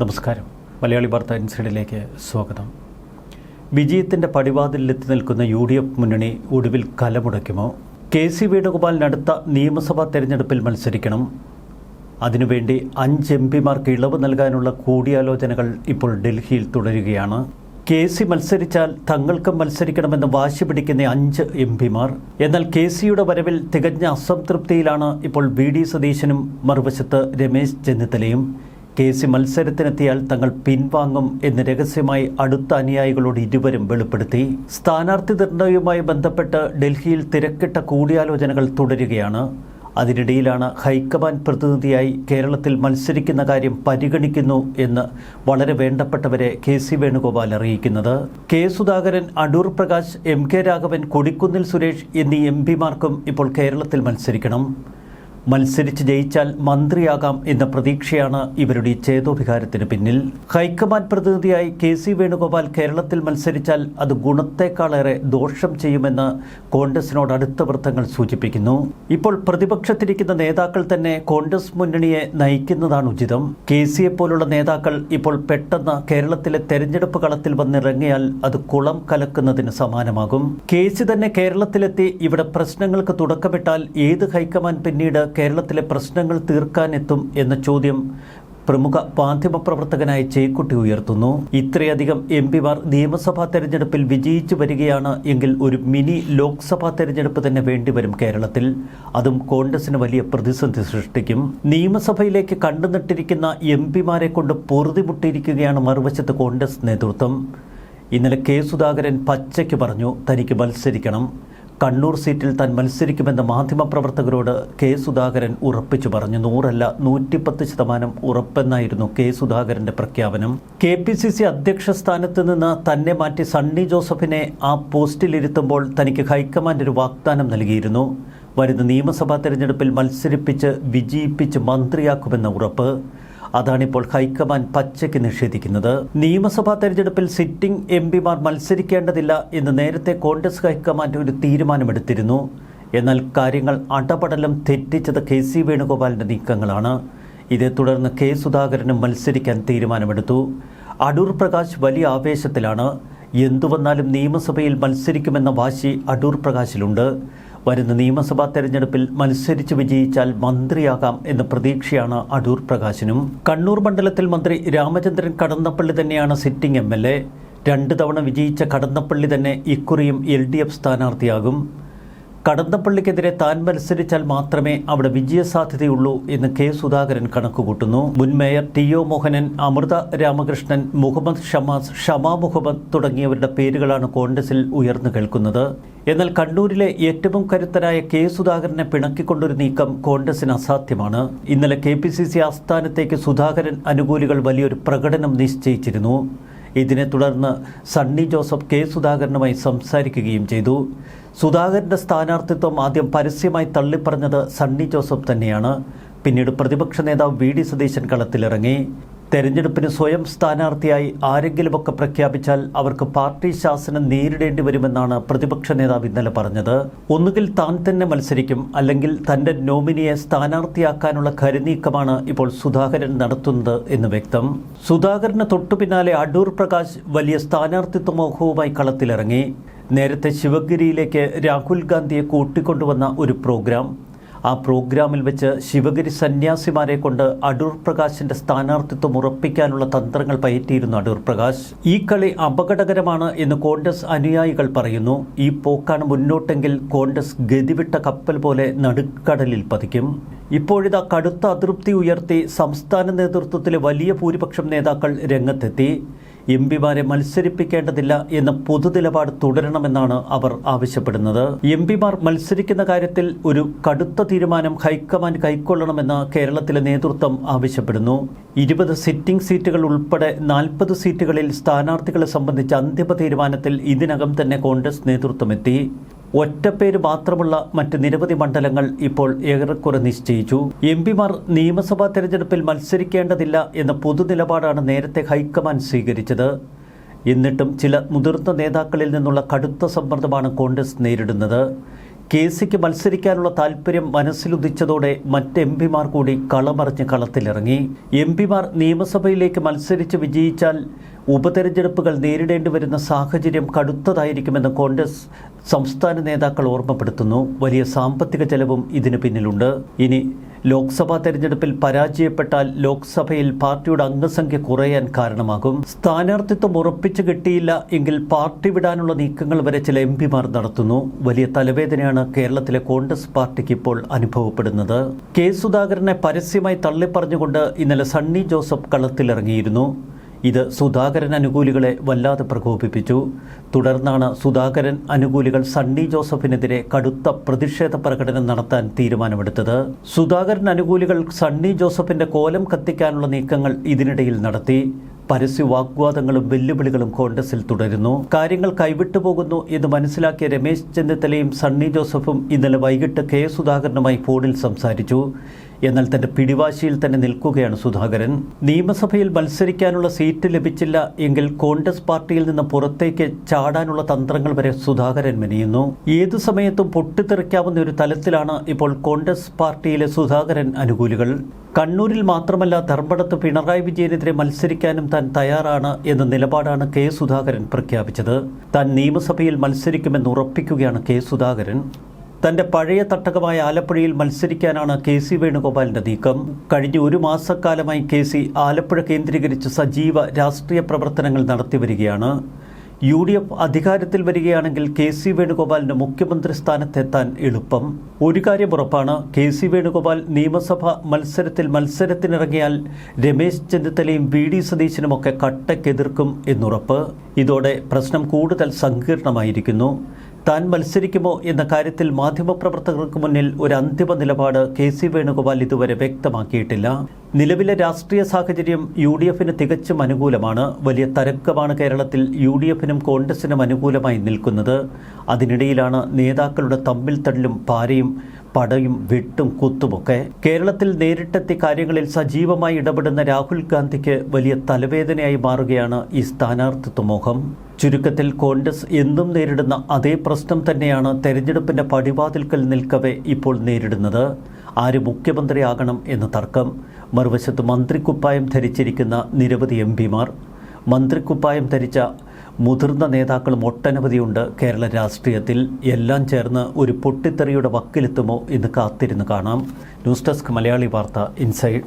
നമസ്കാരം. മലയാളി വാർത്ത ഇൻസൈഡിലേക്ക് സ്വാഗതം. വിജയത്തിൻ്റെ പടിവാതിലെത്തി നിൽക്കുന്ന UDF മുന്നണി ഒടുവിൽ കലമുടയ്ക്കുമോ? KC വേണുഗോപാലിനടുത്ത നിയമസഭാ തെരഞ്ഞെടുപ്പിൽ മത്സരിക്കണം. അതിനുവേണ്ടി 5 MPമാർക്ക് ഇളവ് നൽകാനുള്ള കൂടിയാലോചനകൾ ഇപ്പോൾ ഡൽഹിയിൽ തുടരുകയാണ്. KC മത്സരിച്ചാൽ തങ്ങൾക്കും മത്സരിക്കണമെന്ന് വാശി പിടിക്കുന്ന 5 MPമാർ. എന്നാൽ KCയുടെ വരവിൽ തികഞ്ഞ അസംതൃപ്തിയിലാണ് ഇപ്പോൾ VD സതീശനും മറുവശത്ത് രമേശ് ചെന്നിത്തലയും. KC മത്സരത്തിനെത്തിയാൽ തങ്ങൾ പിൻവാങ്ങും എന്ന് രഹസ്യമായി അടുത്ത അനുയായികളോട് ഇരുവരും വെളിപ്പെടുത്തി. സ്ഥാനാർത്ഥി നിർണയവുമായി ബന്ധപ്പെട്ട് ഡൽഹിയിൽ തിരക്കിട്ട കൂടിയാലോചനകൾ തുടരുകയാണ്. അതിനിടയിലാണ് ഹൈക്കമാൻഡ് പ്രതിനിധിയായി കേരളത്തിൽ മത്സരിക്കുന്ന കാര്യം പരിഗണിക്കുന്നു എന്ന് വളരെ വേണ്ടപ്പെട്ടവരെ KC വേണുഗോപാൽ അറിയിക്കുന്നത്. K സുധാകരൻ, അടൂർ പ്രകാശ്, MK രാഘവൻ, കൊടിക്കുന്നിൽ സുരേഷ് എന്നീ MPമാർക്കും ഇപ്പോൾ കേരളത്തിൽ മത്സരിക്കണം. മത്സരിച്ച് ജയിച്ചാൽ മന്ത്രിയാകാം എന്ന പ്രതീക്ഷയാണ് ഇവരുടെ ചേതോവികാരത്തിന് പിന്നിൽ. ഹൈക്കമാൻഡ് പ്രതിനിധിയായി KC വേണുഗോപാൽ കേരളത്തിൽ മത്സരിച്ചാൽ അത് ഗുണത്തേക്കാളേറെ ദോഷം ചെയ്യുമെന്ന് കോൺഗ്രസിനോട് അടുത്ത വൃത്തങ്ങൾ സൂചിപ്പിക്കുന്നു. ഇപ്പോൾ പ്രതിപക്ഷത്തിരിക്കുന്ന നേതാക്കൾ തന്നെ കോൺഗ്രസ് മുന്നണിയെ നയിക്കുന്നതാണ് ഉചിതം. KCയെ പോലുള്ള നേതാക്കൾ ഇപ്പോൾ പെട്ടെന്ന് കേരളത്തിലെ തെരഞ്ഞെടുപ്പ് കളത്തിൽ വന്നിറങ്ങിയാൽ അത് കുളം കലക്കുന്നതിന് സമാനമാകും. KC തന്നെ കേരളത്തിലെത്തി ഇവിടെ പ്രശ്നങ്ങൾക്ക് തുടക്കമിട്ടാൽ ഏത് ഹൈക്കമാൻഡ് പിന്നീട് കേരളത്തിലെ പ്രശ്നങ്ങൾ തീർക്കാനെത്തും എന്ന ചോദ്യം പ്രമുഖ മാധ്യമപ്രവർത്തകനായ ചേക്കുട്ടി ഉയർത്തുന്നു. ഇത്രയധികം MPമാർ നിയമസഭാ തെരഞ്ഞെടുപ്പിൽ വിജയിച്ചു വരികയാണ് എങ്കിൽ ഒരു മിനി ലോക്സഭാ തെരഞ്ഞെടുപ്പ് തന്നെ വേണ്ടിവരും കേരളത്തിൽ. അതും കോൺഗ്രസിന് വലിയ പ്രതിസന്ധി സൃഷ്ടിക്കും. നിയമസഭയിലേക്ക് കണ്ടുനട്ടിരിക്കുന്ന MPമാരെ കൊണ്ട് പൊറുതിമുട്ടിയിരിക്കുകയാണ് മറുവശത്ത് കോൺഗ്രസ് നേതൃത്വം. ഇന്നലെ K സുധാകരൻ പച്ചയ്ക്ക് പറഞ്ഞു തനിക്ക് മത്സരിക്കണം. കണ്ണൂർ സീറ്റിൽ താൻ മത്സരിക്കുമെന്ന് മാധ്യമപ്രവർത്തകരോട് K സുധാകരൻ ഉറപ്പിച്ചു പറഞ്ഞു. 100 110% ഉറപ്പെന്നായിരുന്നു K സുധാകരൻ്റെ പ്രഖ്യാപനം. KPCC അധ്യക്ഷ സ്ഥാനത്ത് നിന്ന് തന്നെ മാറ്റി സണ്ണി ജോസഫിനെ ആ പോസ്റ്റിലിരുത്തുമ്പോൾ തനിക്ക് ഹൈക്കമാൻഡ് ഒരു വാഗ്ദാനം നൽകിയിരുന്നു. വരുന്ന നിയമസഭാ തെരഞ്ഞെടുപ്പിൽ മത്സരിപ്പിച്ച് വിജയിപ്പിച്ച് മന്ത്രിയാക്കുമെന്ന ഉറപ്പ്. അതാണിപ്പോൾ ഹൈക്കമാൻഡ് പച്ചയ്ക്ക് നിഷേധിക്കുന്നത്. നിയമസഭാ തെരഞ്ഞെടുപ്പിൽ സിറ്റിംഗ് MPമാർ മത്സരിക്കേണ്ടതില്ല എന്ന് നേരത്തെ കോൺഗ്രസ് ഹൈക്കമാൻഡ് ഒരു തീരുമാനമെടുത്തിരുന്നു. എന്നാൽ കാര്യങ്ങൾ അടപടലം തെറ്റിച്ചത് KC വേണുഗോപാലിൻ്റെ നീക്കങ്ങളാണ്. ഇതേ തുടർന്ന് K സുധാകരനും മത്സരിക്കാൻ തീരുമാനമെടുത്തു. അടൂർ പ്രകാശ് വലിയ ആവേശത്തിലാണ്. എന്തുവന്നാലും നിയമസഭയിൽ മത്സരിക്കുമെന്ന വാശി അടൂർ പ്രകാശിലുണ്ട്. വരുന്ന നിയമസഭാ തെരഞ്ഞെടുപ്പിൽ മത്സരിച്ച് വിജയിച്ചാൽ മന്ത്രിയാകാം എന്ന പ്രതീക്ഷയാണ് അടൂർ പ്രകാശിനും. കണ്ണൂർ മണ്ഡലത്തിൽ മന്ത്രി രാമചന്ദ്രൻ കടന്നപ്പള്ളി തന്നെയാണ് സിറ്റിംഗ് MLA. 2 തവണ വിജയിച്ച കടന്നപ്പള്ളി തന്നെ ഇക്കുറിയും LDF സ്ഥാനാർത്ഥിയാകും. കടന്നപ്പള്ളിക്കെതിരെ താൻ മത്സരിച്ചാൽ മാത്രമേ അവിടെ വിജയസാധ്യതയുള്ളൂ എന്ന് K സുധാകരൻ കണക്കുകൂട്ടുന്നു. മുൻ മേയർ TO മോഹനൻ, അമൃത രാമകൃഷ്ണൻ, മുഹമ്മദ് ഷമാസ്, ഷമാ മുഹമ്മദ് തുടങ്ങിയവരുടെ പേരുകളാണ് കോൺഗ്രസിൽ ഉയർന്നു കേൾക്കുന്നത്. എന്നാൽ കണ്ണൂരിലെ ഏറ്റവും കരുത്തരായ K സുധാകരനെ പിണക്കിക്കൊണ്ടൊരു നീക്കം കോൺഗ്രസിന് അസാധ്യമാണ്. ഇന്നലെ KPCC ആസ്ഥാനത്തേക്ക് സുധാകരൻ അനുകൂലികൾ വലിയൊരു പ്രകടനം നിശ്ചയിച്ചിരുന്നു. ഇതിനെ തുടർന്ന് സണ്ണി ജോസഫ് K സുധാകരനുമായി സംസാരിക്കുകയും ചെയ്തു. സുധാകരൻ്റെ സ്ഥാനാർത്ഥിത്വം ആദ്യം പരസ്യമായി തള്ളിപ്പറഞ്ഞത് സണ്ണി ജോസഫ് തന്നെയാണ്. പിന്നീട് പ്രതിപക്ഷ നേതാവ് VD സതീശൻ കളത്തിലിറങ്ങി. തെരഞ്ഞെടുപ്പിന് സ്വയം സ്ഥാനാർത്ഥിയായി ആരെങ്കിലുമൊക്കെ പ്രഖ്യാപിച്ചാൽ അവർക്ക് പാർട്ടി ശാസനം നേരിടേണ്ടി വരുമെന്നാണ് പ്രതിപക്ഷ നേതാവ് ഇന്നലെ പറഞ്ഞത്. ഒന്നുകിൽ താൻ തന്നെ മത്സരിക്കും, അല്ലെങ്കിൽ തൻ്റെ നോമിനിയെ സ്ഥാനാർത്ഥിയാക്കാനുള്ള കരുനീക്കമാണ് ഇപ്പോൾ സുധാകരൻ നടത്തുന്നത് എന്ന് വ്യക്തം. സുധാകരന് തൊട്ടുപിന്നാലെ അടൂർ പ്രകാശ് വലിയ സ്ഥാനാർത്ഥിത്വ മോഹവുമായി കളത്തിലിറങ്ങി. നേരത്തെ ശിവഗിരിയിലേക്ക് രാഹുൽ ഗാന്ധിയെ കൂട്ടിക്കൊണ്ടുവന്ന ഒരു പ്രോഗ്രാം. ആ പ്രോഗ്രാമിൽ വെച്ച് ശിവഗിരി സന്യാസിമാരെ കൊണ്ട് അടൂർ പ്രകാശിന്റെ സ്ഥാനാർത്ഥിത്വം ഉറപ്പിക്കാനുള്ള തന്ത്രങ്ങൾ പയറ്റിയിരുന്നു അടൂർ പ്രകാശ്. ഈ കളി അപകടകരമാണ് എന്ന് കോൺഗ്രസ് അനുയായികൾ പറയുന്നു. ഈ പോക്കാണ് മുന്നോട്ടെങ്കിൽ കോൺഗ്രസ് ഗതിവിട്ട കപ്പൽ പോലെ നടുക്കടലിൽ പതിക്കും. ഇപ്പോഴിതാ കടുത്ത അതൃപ്തി ഉയർത്തി സംസ്ഥാന നേതൃത്വത്തിലെ വലിയ ഭൂരിപക്ഷം നേതാക്കൾ രംഗത്തെത്തി. MPമാരെ മത്സരിപ്പിക്കേണ്ടതില്ല എന്ന പൊതുനിലപാട് തുടരണമെന്നാണ് അവർ ആവശ്യപ്പെടുന്നത്. MPമാർ മത്സരിക്കുന്ന കാര്യത്തിൽ ഒരു കടുത്ത തീരുമാനം ഹൈക്കമാൻഡ് കൈക്കൊള്ളണമെന്ന് കേരളത്തിലെ നേതൃത്വം ആവശ്യപ്പെടുന്നു. 20 സിറ്റിംഗ് സീറ്റുകൾ ഉൾപ്പെടെ 40 സീറ്റുകളിൽ സ്ഥാനാർത്ഥികളെ സംബന്ധിച്ച അന്തിമ തീരുമാനത്തിൽ ഇതിനകം തന്നെ കോൺഗ്രസ് നേതൃത്വമെത്തി. ഒറ്റപ്പേര് മാത്രമുള്ള മറ്റ് നിരവധി മണ്ഡലങ്ങൾ ഇപ്പോൾ ഏറെക്കുറെ നിശ്ചയിച്ചു. MPമാർ നിയമസഭാ തെരഞ്ഞെടുപ്പിൽ മത്സരിക്കേണ്ടതില്ല എന്ന പൊതുനിലപാടാണ് നേരത്തെ ഹൈക്കമാൻഡ് സ്വീകരിച്ചത്. എന്നിട്ടും ചില മുതിർന്ന നേതാക്കളിൽ നിന്നുള്ള കടുത്ത സമ്മർദ്ദമാണ് കോൺഗ്രസ് നേരിടുന്നത്. KCക്ക് മത്സരിക്കാനുള്ള താൽപ്പര്യം മനസ്സിലുദിച്ചതോടെ മറ്റ് എംപിമാർ കൂടി കളമറിഞ്ഞ് കളത്തിലിറങ്ങി. എംപിമാർ നിയമസഭയിലേക്ക് മത്സരിച്ച് വിജയിച്ചാൽ ഉപതെരഞ്ഞെടുപ്പുകൾ നേരിടേണ്ടി വരുന്ന സാഹചര്യം കടുത്തതായിരിക്കുമെന്ന് കോൺഗ്രസ് സംസ്ഥാന നേതാക്കൾ ഓർമ്മപ്പെടുത്തുന്നു. വലിയ സാമ്പത്തിക ചെലവും ഇതിന് പിന്നിലുണ്ട്. ഇനി ലോക്സഭാ തെരഞ്ഞെടുപ്പിൽ പരാജയപ്പെട്ടാൽ ലോക്സഭയിൽ പാർട്ടിയുടെ അംഗസംഖ്യ കുറയാൻ കാരണമാകും. സ്ഥാനാർത്ഥിത്വം ഉറപ്പിച്ചു കിട്ടിയില്ല എങ്കിൽ പാർട്ടി വിടാനുള്ള നീക്കങ്ങൾ വരെ ചില എംപിമാർ നടത്തുന്നു. വലിയ തലവേദനയാണ് കേരളത്തിലെ കോൺഗ്രസ് പാർട്ടിക്ക് ഇപ്പോൾ അനുഭവപ്പെടുന്നത്. കെ സുധാകരനെ പരസ്യമായി തള്ളിപ്പറഞ്ഞുകൊണ്ട് ഇന്നലെ സണ്ണി ജോസഫ് കളത്തിലിറങ്ങിയിരുന്നു. ഇത് സുധാകരൻ അനുകൂലികളെ വല്ലാതെ പ്രകോപിപ്പിച്ചു. തുടർന്നാണ് സുധാകരൻ അനുകൂലികൾ സണ്ണി ജോസഫിനെതിരെ കടുത്ത പ്രതിഷേധ പ്രകടനം നടത്താൻ തീരുമാനമെടുത്തത്. സുധാകരൻ അനുകൂലികൾ സണ്ണി ജോസഫിന്റെ കോലം കത്തിക്കാനുള്ള നീക്കങ്ങൾ ഇതിനിടയിൽ നടത്തി. പരസ്യ വാഗ്വാദങ്ങളും വെല്ലുവിളികളും കോൺഗ്രസിൽ തുടരുന്നു. കാര്യങ്ങൾ കൈവിട്ടുപോകുന്നു എന്ന് മനസ്സിലാക്കിയ രമേശ് ചെന്നിത്തലയും സണ്ണി ജോസഫും ഇന്നലെ വൈകിട്ട് കെ സുധാകരനുമായി ഫോണിൽ സംസാരിച്ചു. എന്നാൽ തന്റെ പിടിവാശിയിൽ തന്നെ നിൽക്കുകയാണ് സുധാകരൻ. നിയമസഭയിൽ മത്സരിക്കാനുള്ള സീറ്റ് ലഭിച്ചില്ല എങ്കിൽ കോൺഗ്രസ് പാർട്ടിയിൽ നിന്ന് പുറത്തേക്ക് ചാടാനുള്ള തന്ത്രങ്ങൾ വരെ സുധാകരൻ മെനയുന്നു. ഏതു സമയത്തും പൊട്ടിത്തെറിക്കാവുന്ന ഒരു തലത്തിലാണ് ഇപ്പോൾ കോൺഗ്രസ് പാർട്ടിയിലെ സുധാകരൻ അനുകൂലികൾ. കണ്ണൂരിൽ മാത്രമല്ല ധർമ്മടത്ത് പിണറായി വിജയനെതിരെ മത്സരിക്കാനും താൻ തയ്യാറാണ് എന്ന നിലപാടാണ് കെ സുധാകരൻ പ്രഖ്യാപിച്ചത്. താൻ നിയമസഭയിൽ മത്സരിക്കുമെന്ന് ഉറപ്പിക്കുകയാണ് കെ സുധാകരൻ. തന്റെ പഴയ തട്ടകമായ ആലപ്പുഴയിൽ മത്സരിക്കാനാണ് KC വേണുഗോപാലിന്റെ നീക്കം. കഴിഞ്ഞ ഒരു മാസക്കാലമായി KC ആലപ്പുഴ കേന്ദ്രീകരിച്ച് സജീവ രാഷ്ട്രീയ പ്രവർത്തനങ്ങൾ നടത്തിവരികയാണ്. UDF അധികാരത്തിൽ വരികയാണെങ്കിൽ KC വേണുഗോപാലിന് മുഖ്യമന്ത്രി സ്ഥാനത്തെത്താൻ എളുപ്പം. ഒരു കാര്യം ഉറപ്പാണ്, KC വേണുഗോപാൽ നിയമസഭ മത്സരത്തിനിറങ്ങിയാൽ രമേശ് ചെന്നിത്തലയും VD സതീശനുമൊക്കെ കട്ടക്കെതിർക്കും എന്നുറപ്പ്. ഇതോടെ പ്രശ്നം കൂടുതൽ സങ്കീർണമായിരിക്കുന്നു. താൻ മത്സരിക്കുമോ എന്ന കാര്യത്തിൽ മാധ്യമപ്രവർത്തകർക്ക് മുന്നിൽ ഒരു അന്തിമ നിലപാട് KC വേണുഗോപാൽ ഇതുവരെ വ്യക്തമാക്കിയിട്ടില്ല. നിലവിലെ രാഷ്ട്രീയ സാഹചര്യം UDFന് തികച്ചും അനുകൂലമാണ്. വലിയ തരംഗമാണ് കേരളത്തിൽ UDFനും കോൺഗ്രസിനും അനുകൂലമായി നിൽക്കുന്നത്. അതിനിടയിലാണ് നേതാക്കളുടെ തമ്മിൽ തള്ളും പാരയും പടയും വെട്ടും കുത്തുമൊക്കെ. കേരളത്തിൽ നേരിട്ടെത്തി കാര്യങ്ങളിൽ സജീവമായി ഇടപെടുന്ന രാഹുൽ ഗാന്ധിക്ക് വലിയ തലവേദനയായി മാറുകയാണ് ഈ സ്ഥാനാർത്ഥിത്വ മോഹം. ചുരുക്കത്തിൽ കോൺഗ്രസ് എന്നും നേരിടുന്ന അതേ പ്രശ്നം തന്നെയാണ് തെരഞ്ഞെടുപ്പിന്റെ പടിവാതിൽക്കൽ നിൽക്കവേ ഇപ്പോൾ നേരിടുന്നത്. ആര് മുഖ്യമന്ത്രിയാകണം എന്ന തർക്കം. മറുവശത്ത് മന്ത്രിക്കുപ്പായം ധരിച്ചിരിക്കുന്ന നിരവധി എംപിമാർ, മന്ത്രിക്കുപ്പായം ധരിച്ച മുതിർന്ന നേതാക്കളും ഒട്ടനവധിയുണ്ട് കേരള രാഷ്ട്രീയത്തിൽ. എല്ലാം ചേർന്ന് ഒരു പൊട്ടിത്തെറിയുടെ വക്കിലെത്തുമോ എന്ന് കാത്തിരുന്ന് കാണാം. ന്യൂസ് ഡെസ്ക് മലയാളി വാർത്ത ഇൻസൈഡ്.